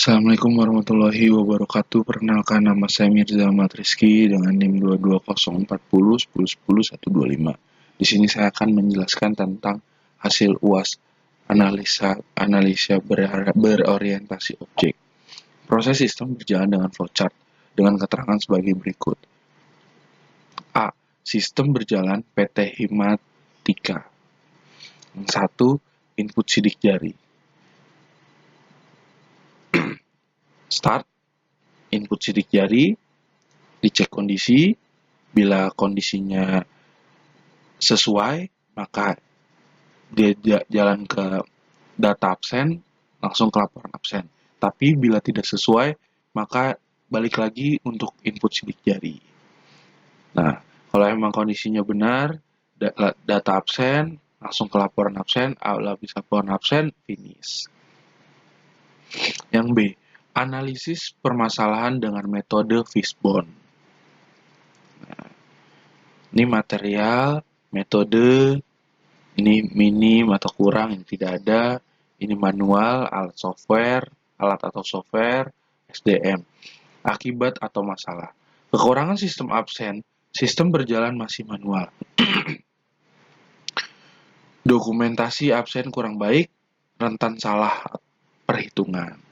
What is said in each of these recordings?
Assalamualaikum warahmatullahi wabarakatuh. Perkenalkan, nama saya Mirza Ahmad Rizky dengan NIM 2204010100125. Di sini saya akan menjelaskan tentang hasil UAS analisa berorientasi objek. Proses sistem berjalan dengan flowchart dengan keterangan sebagai berikut. A. Sistem berjalan PT Himatika. 1. Input sidik jari. Start. Input sidik jari, dicek kondisi. Bila kondisinya sesuai, maka dia jalan ke data absen, langsung ke laporan absen. Tapi bila tidak sesuai, maka balik lagi untuk input sidik jari. Nah, kalau emang kondisinya benar, data absen, langsung ke laporan absen, habis laporan absen, finish. Yang B, analisis permasalahan dengan metode fishbone. Nah, ini material, metode, ini minim atau kurang, ini tidak ada, ini manual, alat atau software, SDM, akibat atau masalah. Kekurangan sistem absen, sistem berjalan masih manual. Dokumentasi absen kurang baik, rentan salah perhitungan.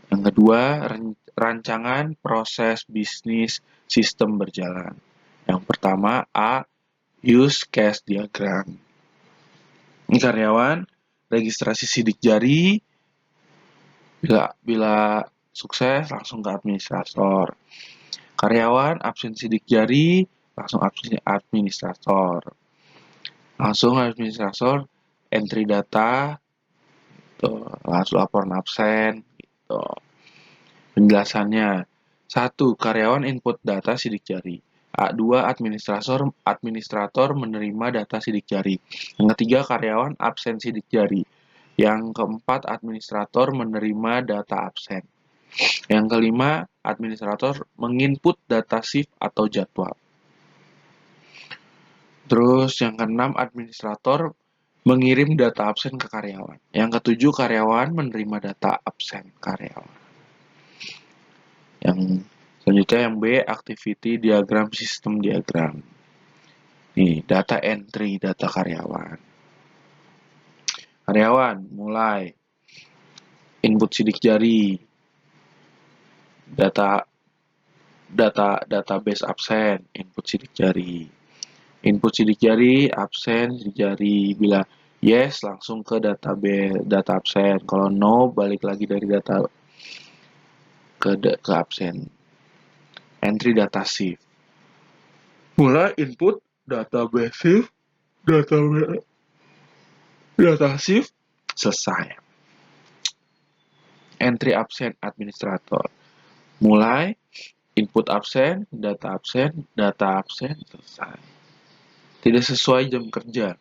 Yang kedua, rancangan proses bisnis sistem berjalan. Yang pertama, A, use case diagram. Ini karyawan, registrasi sidik jari, bila sukses langsung ke administrator. Karyawan, absen sidik jari, langsung administrator. Langsung administrator, entry data, langsung laporan absen, gitu. Penjelasannya, 1. Karyawan input data sidik jari. A2. Administrator menerima data sidik jari. Yang ketiga, karyawan absen sidik jari. Yang keempat, administrator menerima data absen. Yang kelima, administrator menginput data shift atau jadwal. Terus yang keenam, administrator mengirim data absen ke karyawan. Yang ketujuh, karyawan menerima data absen karyawan. Yang selanjutnya yang B, activity diagram sistem diagram. Nih, data entry, data karyawan. Karyawan, mulai. Input sidik jari. Database absen, input sidik jari. Input sidik jari, absen, sidik jari. Bila yes, langsung ke database, data absen. Kalau no, balik lagi dari data ke absen. Entry data shift. Mulai input database shift, data shift, selesai. Entry absen administrator. Mulai input absen, data absen, selesai. Tidak sesuai jam kerja.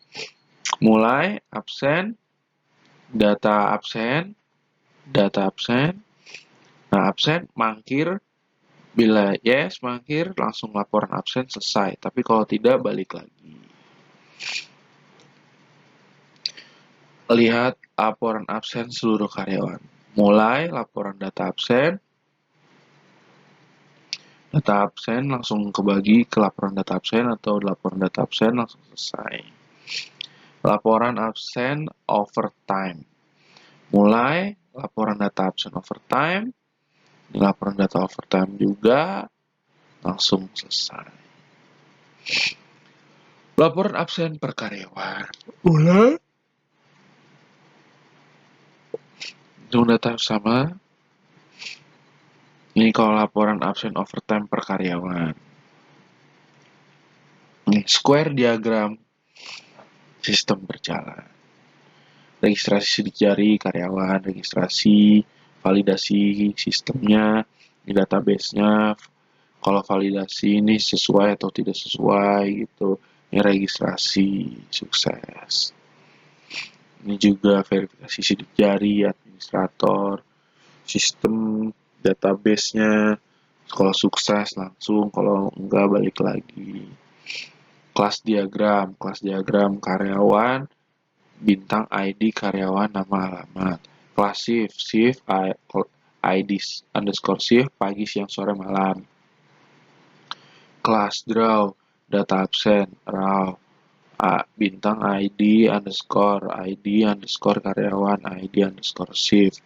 Mulai absen, data absen. Nah, absen, mangkir. Bila yes, mangkir, langsung laporan absen, selesai. Tapi kalau tidak, balik lagi. Lihat laporan absen seluruh karyawan. Mulai laporan data absen. Data absen langsung kebagi ke laporan data absen atau laporan data absen langsung selesai. Laporan absen overtime. Mulai laporan data absen overtime. Di laporan data overtime juga langsung selesai. Laporan absen per karyawan. Mulai data sama. Ini kalau laporan absen overtime per karyawan. Ini square diagram sistem berjalan. Registrasi sidik jari karyawan, registrasi, validasi sistemnya, di database-nya. Kalau validasi ini sesuai atau tidak sesuai gitu. Ini registrasi sukses. Ini juga verifikasi sidik jari administrator, sistem database-nya. Kalau sukses langsung, kalau enggak balik lagi. Kelas diagram karyawan, bintang ID karyawan, nama alamat. Kelas shift ID underscore shift pagi, siang, sore, malam. Kelas draw data absen raw bintang ID underscore karyawan ID underscore shift.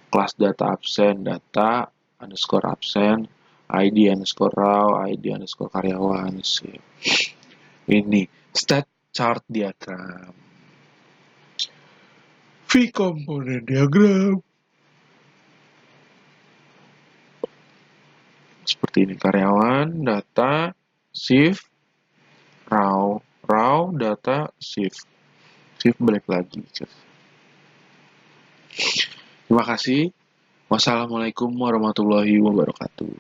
Kelas data absen data underscore absen ID underscore raw ID underscore karyawan shift. Ini stat chart diagram. V komponen diagram. Seperti ini, karyawan, data, shift, raw, data, shift. Shift balik lagi. Terima kasih. Wassalamualaikum warahmatullahi wabarakatuh.